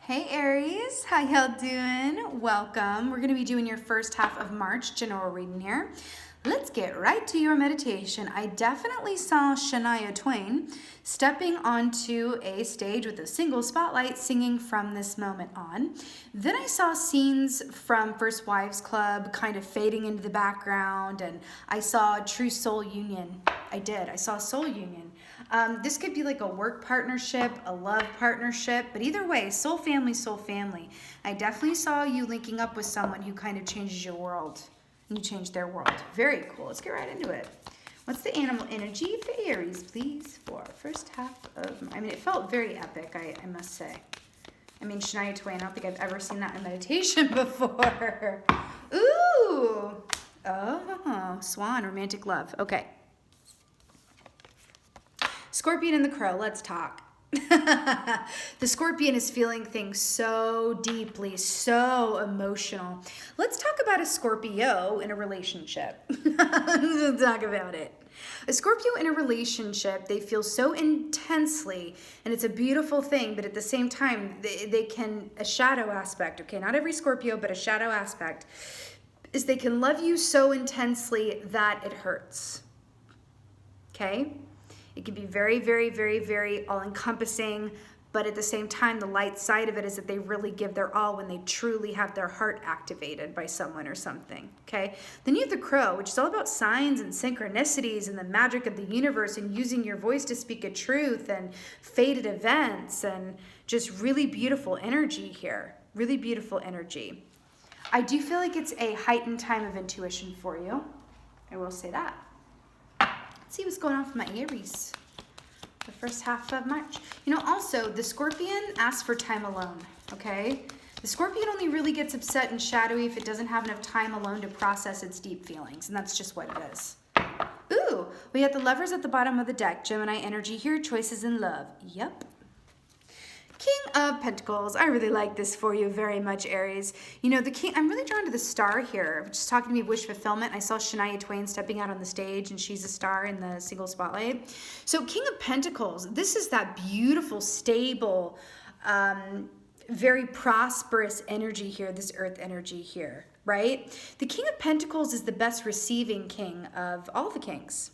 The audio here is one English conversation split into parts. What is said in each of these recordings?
Hey Aries, how y'all doing? Welcome. We're going to be doing your first half of March general reading here. Let's get right to your meditation. I definitely saw Shania Twain stepping onto a stage with a single spotlight singing From This Moment On. Then I saw scenes from First Wives Club kind of fading into the background, and I saw True Soul Union. I saw Soul Union. This could be like a work partnership, a love partnership, but either way, soul family, soul family. I definitely saw you linking up with someone who kind of changes your world. You change their world. Very cool. Let's get right into it. What's the animal energy for Aries, please, for first half of... it felt very epic, I must say. Shania Twain, I don't think I've ever seen that in meditation before. Ooh! Oh, swan, romantic love. Okay. Scorpion and the crow, let's talk. The scorpion is feeling things so deeply, so emotional. Let's talk about a Scorpio in a relationship. Let's talk about it. A Scorpio in a relationship, they feel so intensely, and it's a beautiful thing, but at the same time, they can, a shadow aspect, okay, not every Scorpio, but a shadow aspect, is they can love you so intensely that it hurts, okay? It can be very, very, very, very all-encompassing, but at the same time, the light side of it is that they really give their all when they truly have their heart activated by someone or something, okay? Then you have the crow, which is all about signs and synchronicities and the magic of the universe and using your voice to speak a truth and fated events and just really beautiful energy here, really beautiful energy. I do feel like it's a heightened time of intuition for you. I will say that. Let's see what's going on for my Aries the first half of March. Also, the Scorpion asks for time alone, okay? The Scorpion only really gets upset and shadowy if it doesn't have enough time alone to process its deep feelings, and that's just what it is. Ooh, we got the Lovers at the bottom of the deck. Gemini energy here, choices in love. Yep. King of Pentacles. I really like this for you very much, Aries. The King, I'm really drawn to the star here. Just talking to me of wish fulfillment. I saw Shania Twain stepping out on the stage, and she's a star in the single spotlight. So King of Pentacles, this is that beautiful, stable, very prosperous energy here, this earth energy here, right? The King of Pentacles is the best receiving king of all the kings.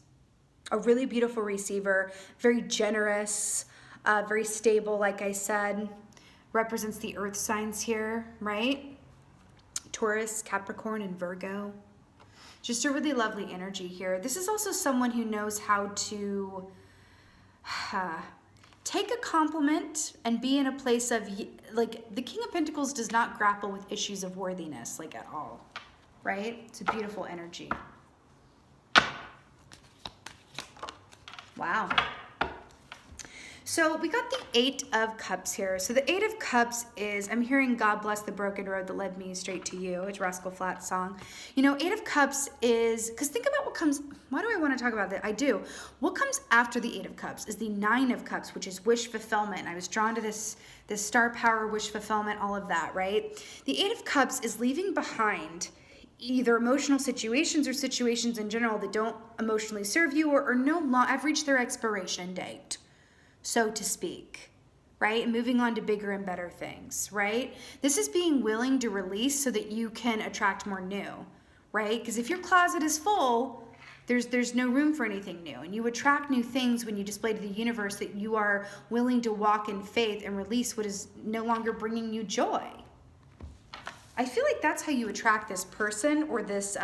A really beautiful receiver, very generous, very stable, like I said, represents the earth signs here, right? Taurus, Capricorn, and Virgo. Just a really lovely energy here. This is also someone who knows how to take a compliment and be in a place of, like, the King of Pentacles does not grapple with issues of worthiness, like, at all, right? It's a beautiful energy. Wow. So we got the Eight of Cups here. So the Eight of Cups is, I'm hearing God bless the broken road that led me straight to you. It's Rascal Flatts song. Eight of Cups is, because think about what comes, why do I want to talk about that? I do. What comes after the Eight of Cups is the Nine of Cups, which is wish fulfillment. I was drawn to this star power, wish fulfillment, all of that, right? The Eight of Cups is leaving behind either emotional situations or situations in general that don't emotionally serve you or no longer have reached their expiration date, so to speak, right? Moving on to bigger and better things, right? This is being willing to release so that you can attract more new, right? Because if your closet is full, there's no room for anything new. And you attract new things when you display to the universe that you are willing to walk in faith and release what is no longer bringing you joy. I feel like that's how you attract this person or this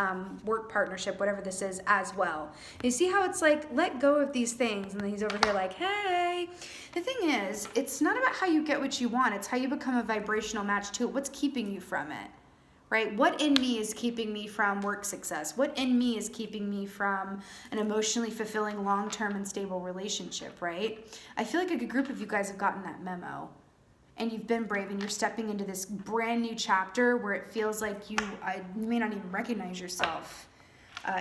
work partnership, whatever this is, as well. You see how it's like, let go of these things, and then he's over here like, hey. The thing is, it's not about how you get what you want. It's how you become a vibrational match to it. What's keeping you from it, right? What in me is keeping me from work success? What in me is keeping me from an emotionally fulfilling, long-term and stable relationship, right? I feel like a good group of you guys have gotten that memo. And you've been brave and you're stepping into this brand new chapter where it feels like you may not even recognize yourself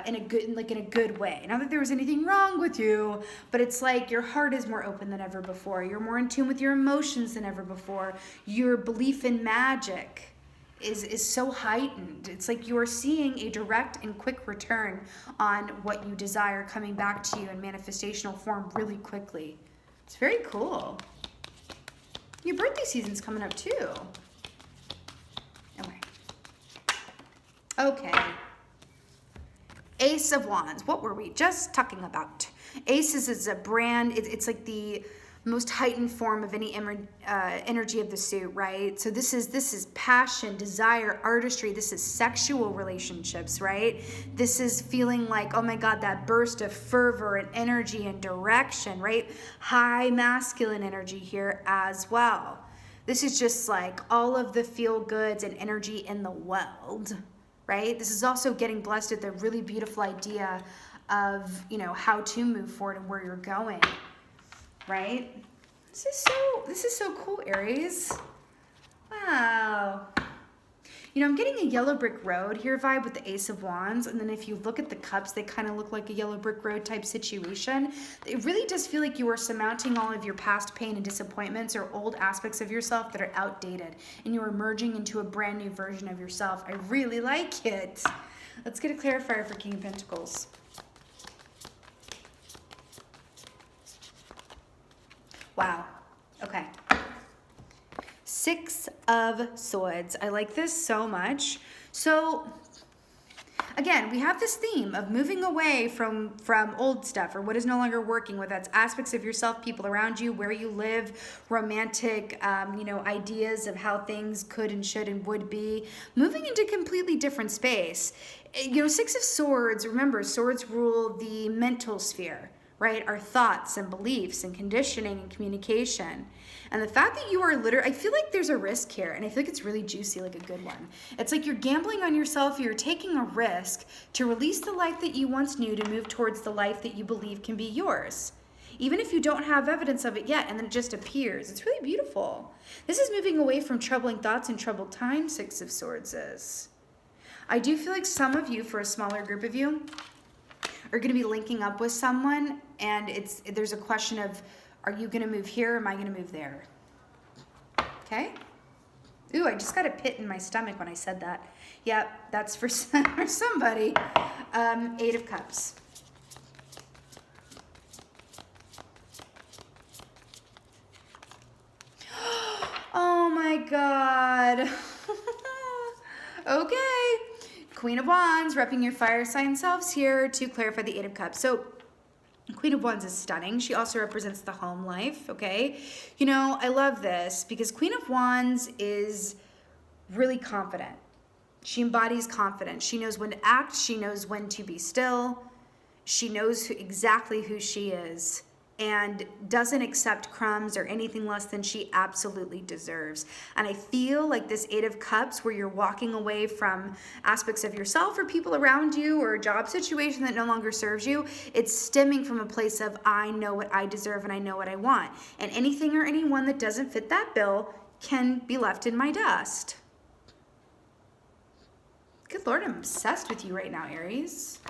in a good way. Not that there was anything wrong with you, but it's like your heart is more open than ever before. You're more in tune with your emotions than ever before. Your belief in magic is so heightened. It's like you are seeing a direct and quick return on what you desire coming back to you in manifestational form really quickly. It's very cool. Your birthday season's coming up too. Okay. Okay. Ace of Wands. What were we just talking about? Aces is a brand. It's like the most heightened form of any energy of the suit, right? So this is passion, desire, artistry. This is sexual relationships, right? This is feeling like, oh my God, that burst of fervor and energy and direction, right? High masculine energy here as well. This is just like all of the feel goods and energy in the world, right? This is also getting blessed with a really beautiful idea of, you know, how to move forward and where you're going, right? This is so cool, Aries. Wow. You know, I'm getting a yellow brick road here vibe with the Ace of Wands. And then if you look at the cups, they kind of look like a yellow brick road type situation. It really does feel like you are surmounting all of your past pain and disappointments or old aspects of yourself that are outdated. And you are merging into a brand new version of yourself. I really like it. Let's get a clarifier for King of Pentacles. Wow. Okay. Six of Swords. I like this so much. So again, we have this theme of moving away from old stuff or what is no longer working, whether that's aspects of yourself, people around you, where you live, romantic, you know, ideas of how things could and should and would be, moving into completely different space. You know, Six of Swords, remember, swords rule the mental sphere, right? Our thoughts and beliefs and conditioning and communication. And the fact that you are literally, I feel like there's a risk here, and I feel like it's really juicy, like a good one. It's like you're gambling on yourself, you're taking a risk to release the life that you once knew to move towards the life that you believe can be yours. Even if you don't have evidence of it yet, and then it just appears. It's really beautiful. This is moving away from troubling thoughts and troubled times, Six of Swords is. I do feel like some of you, for a smaller group of you, are going to be linking up with someone, and there's a question of, are you going to move here or am I going to move there? Okay? Ooh, I just got a pit in my stomach when I said that. Yep, that's for somebody. Eight of Cups. Oh my God. Okay. Queen of Wands, repping your fire sign selves here to clarify the Eight of Cups. So Queen of Wands is stunning. She also represents the home life, okay? You know, I love this because Queen of Wands is really confident. She embodies confidence. She knows when to act. She knows when to be still. She knows exactly who she is and doesn't accept crumbs or anything less than she absolutely deserves. And I feel like this Eight of Cups, where you're walking away from aspects of yourself or people around you or a job situation that no longer serves you, it's stemming from a place of, I know what I deserve and I know what I want. And anything or anyone that doesn't fit that bill can be left in my dust. Good Lord, I'm obsessed with you right now, Aries.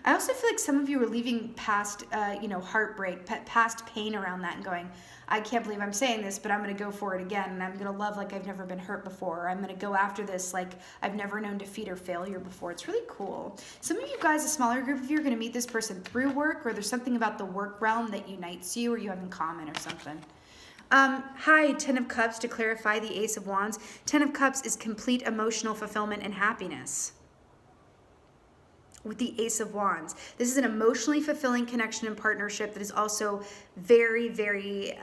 I also feel like some of you are leaving past, you know, heartbreak, past pain around that and going, I can't believe I'm saying this, but I'm going to go for it again. And I'm going to love like I've never been hurt before. Or I'm going to go after this like I've never known defeat or failure before. It's really cool. Some of you guys, a smaller group of you, are going to meet this person through work, or there's something about the work realm that unites you or you have in common or something. Hi, Ten of Cups, to clarify the Ace of Wands. Ten of Cups is complete emotional fulfillment and happiness. With the Ace of Wands, this is an emotionally fulfilling connection and partnership that is also very, very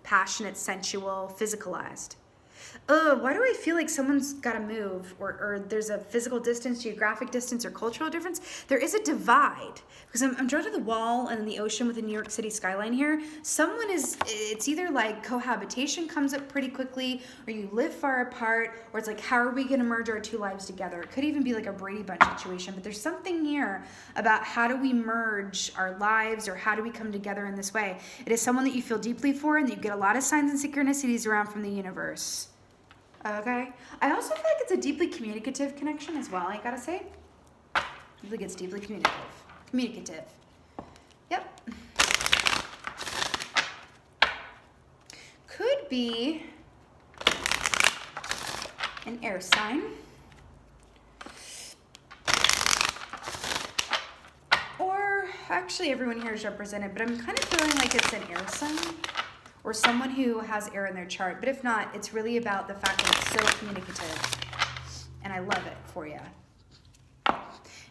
passionate, sensual, physicalized. Why do I feel like someone's got to move, or there's a physical distance, geographic distance, or cultural difference? There is a divide, because I'm drawn to the wall and the ocean with the New York City skyline here. Someone is, it's either like cohabitation comes up pretty quickly, or you live far apart, or it's like, how are we going to merge our two lives together? It could even be like a Brady Bunch situation, but there's something here about how do we merge our lives, or how do we come together in this way? It is someone that you feel deeply for, and that you get a lot of signs and synchronicities around from the universe. Okay. I also feel like it's a deeply communicative connection as well, I gotta say. I feel like it's deeply communicative. Yep. Could be an air sign. Or actually everyone here is represented, but I'm kind of feeling like it's an air sign. or someone who has air in their chart. But if not, it's really about the fact that it's so communicative. And I love it for you.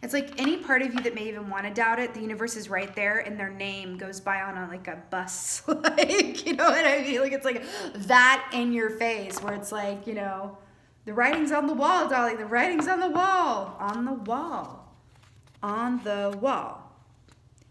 It's like any part of you that may even want to doubt it, the universe is right there, and their name goes by on like a bus. Like, you know what I mean? Like, it's like that in your face where it's like, you know, the writing's on the wall, darling. The writing's on the wall. On the wall. On the wall.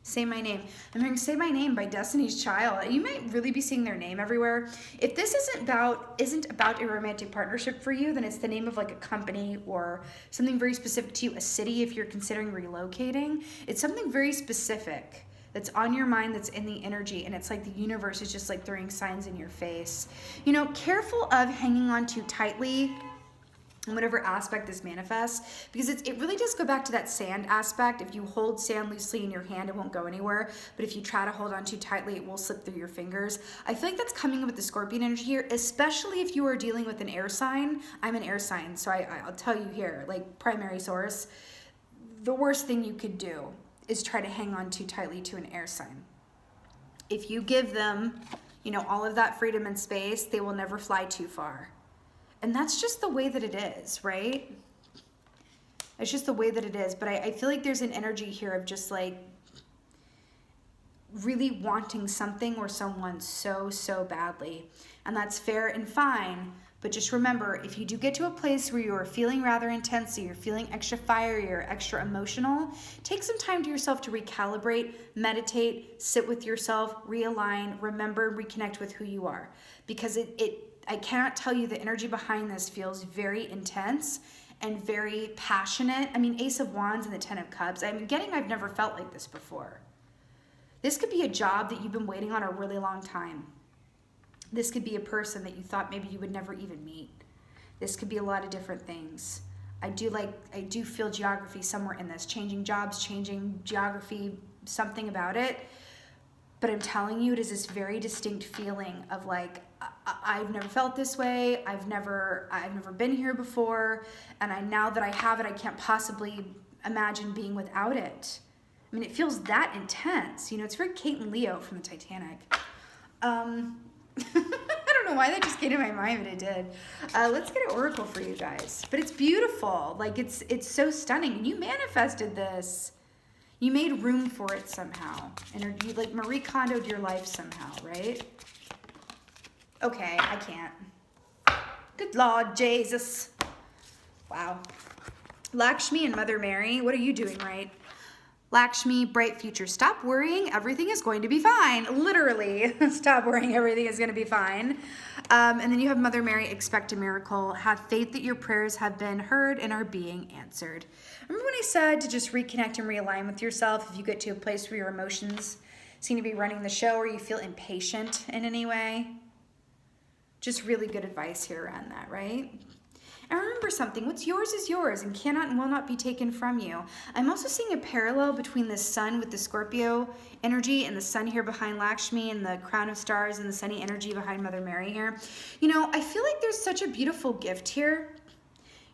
Say my name. I'm hearing Say My Name by Destiny's Child. You might really be seeing their name everywhere. If this isn't about a romantic partnership for you, then it's the name of like a company or something very specific to you, a city if you're considering relocating. It's something very specific that's on your mind, that's in the energy, and it's like the universe is just like throwing signs in your face. You know, careful of hanging on too tightly in whatever aspect this manifests, because it really does go back to that sand aspect. If you hold sand loosely in your hand, it won't go anywhere. But if you try to hold on too tightly, it will slip through your fingers. I feel like that's coming in with the Scorpion energy here, especially if you are dealing with an air sign. I'm an air sign, so I'll tell you here, like primary source, the worst thing you could do is try to hang on too tightly to an air sign. If you give them, you know, all of that freedom and space, they will never fly too far. And that's just the way that it is, right? It's just the way that it is. But I feel like there's an energy here of just like really wanting something or someone so, so badly. And that's fair and fine. But just remember, if you do get to a place where you are feeling rather intense, or you're feeling extra fiery or extra emotional, take some time to yourself to recalibrate, meditate, sit with yourself, realign, remember, reconnect with who you are. Because I cannot tell you, the energy behind this feels very intense and very passionate. I mean, Ace of Wands and the Ten of Cups. I've never felt like this before. This could be a job that you've been waiting on a really long time. This could be a person that you thought maybe you would never even meet. This could be a lot of different things. I do feel geography somewhere in this. Changing jobs, changing geography, something about it. But I'm telling you, it is this very distinct feeling of like, I've never felt this way. I've never been here before. And now that I have it, I can't possibly imagine being without it. I mean, it feels that intense. You know, it's very Kate and Leo from the Titanic. I don't know why that just came to my mind, but it did. Let's get an oracle for you guys. But it's beautiful. Like, it's so stunning. And you manifested this. You made room for it somehow. And you like Marie Kondo'd your life somehow, right? Okay, I can't. Good Lord Jesus. Wow. Lakshmi and Mother Mary, what are you doing right? Lakshmi, bright future. Stop worrying. Everything is going to be fine. Literally, stop worrying. Everything is going to be fine. And then you have Mother Mary, expect a miracle. Have faith that your prayers have been heard and are being answered. Remember when I said to just reconnect and realign with yourself if you get to a place where your emotions seem to be running the show or you feel impatient in any way? Just really good advice here around that, right? And remember something, what's yours is yours and cannot and will not be taken from you. I'm also seeing a parallel between the sun with the Scorpio energy and the sun here behind Lakshmi and the crown of stars and the sunny energy behind Mother Mary here. You know, I feel like there's such a beautiful gift here.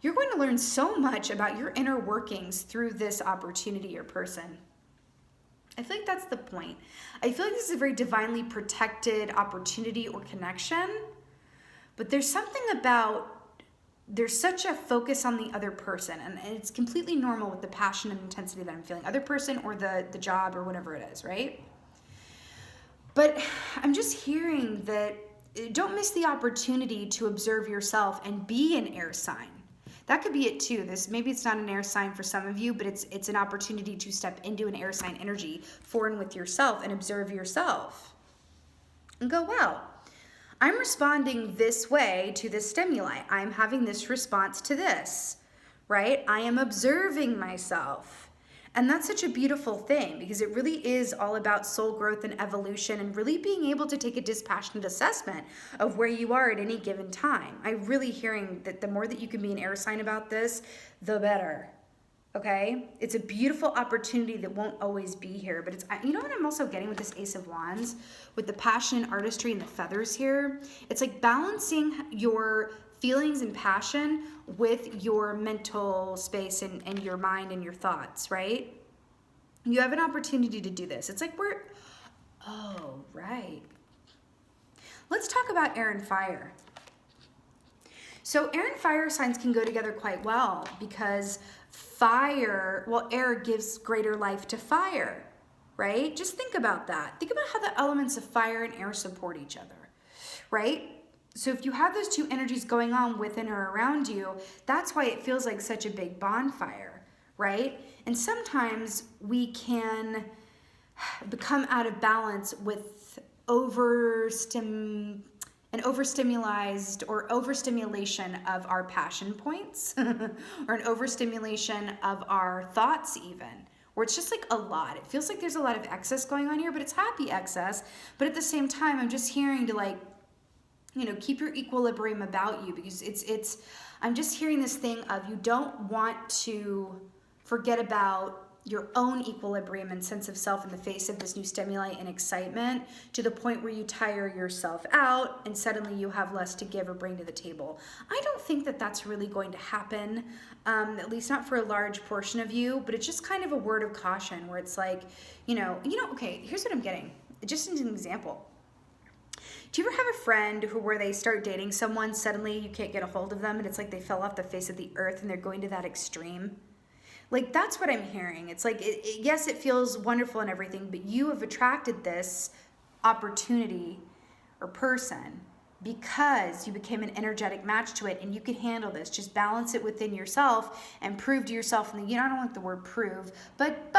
You're going to learn so much about your inner workings through this opportunity or person. I feel like that's the point. I feel like this is a very divinely protected opportunity or connection, but there's something about there's such a focus on the other person, and it's completely normal with the passion and intensity that I'm feeling. Other person or the job or whatever it is, right? But I'm just hearing that don't miss the opportunity to observe yourself and be an air sign. That could be it too. Maybe it's not an air sign for some of you, but it's an opportunity to step into an air sign energy for and with yourself and observe yourself. And go, wow, I'm responding this way to this stimuli. I'm having this response to this, right? I am observing myself. And that's such a beautiful thing because it really is all about soul growth and evolution and really being able to take a dispassionate assessment of where you are at any given time. I'm really hearing that the more that you can be an air sign about this, the better. Okay? It's a beautiful opportunity that won't always be here, but you know what I'm also getting with this Ace of Wands, with the passion and artistry and the feathers here? It's like balancing your feelings and passion with your mental space and your mind and your thoughts, right? You have an opportunity to do this. It's like oh, right. Let's talk about air and fire. So air and fire signs can go together quite well because fire, well, air gives greater life to fire, right? Just think about that. Think about how the elements of fire and air support each other, right? So if you have those two energies going on within or around you, that's why it feels like such a big bonfire, right? And sometimes we can become out of balance with overstimulized or overstimulation of our passion points or an overstimulation of our thoughts even, where it's just like a lot. It feels like there's a lot of excess going on here, but it's happy excess. But at the same time, I'm just hearing to, like, you know, keep your equilibrium about you, because I'm just hearing this thing of you don't want to forget about your own equilibrium and sense of self in the face of this new stimuli and excitement, to the point where you tire yourself out and suddenly you have less to give or bring to the table. I don't think that that's really going to happen, at least not for a large portion of you, but it's just kind of a word of caution where it's like, okay, here's what I'm getting. Just as an example. Do you ever have a friend where they start dating someone, suddenly you can't get a hold of them, and it's like they fell off the face of the earth and they're going to that extreme? Like, that's what I'm hearing. It's like, yes, it feels wonderful and everything, but you have attracted this opportunity or person because you became an energetic match to it, and you can handle this. Just balance it within yourself and prove to yourself, and I don't like the word prove, but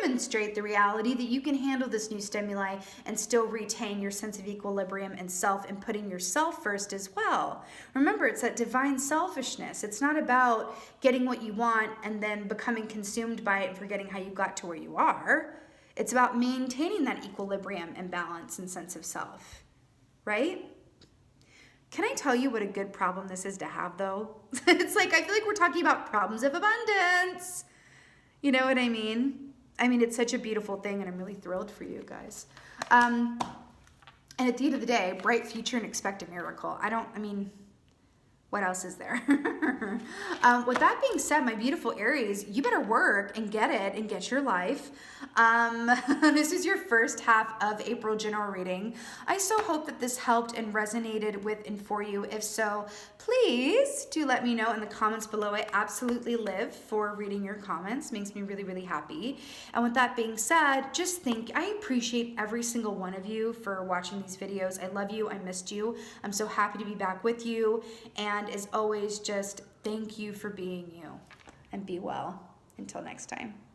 demonstrate the reality that you can handle this new stimuli and still retain your sense of equilibrium and self, and putting yourself first as well. Remember, it's that divine selfishness. It's not about getting what you want and then becoming consumed by it and forgetting how you got to where you are. It's about maintaining that equilibrium and balance and sense of self, right? Can I tell you what a good problem this is to have, though? It's like, I feel like we're talking about problems of abundance. You know what I mean? I mean, it's such a beautiful thing, and I'm really thrilled for you guys. And at the end of the day, bright future and expect a miracle. What else is there? With that being said, my beautiful Aries, you better work and get it and get your life. This is your first half of April general reading. I so hope that this helped and resonated with and for you. If so, please do let me know in the comments below. I absolutely live for reading your comments. Makes me really, really happy. And with that being said, I appreciate every single one of you for watching these videos. I love you. I missed you. I'm so happy to be back with you. And as always, just thank you for being you, and be well. Until next time.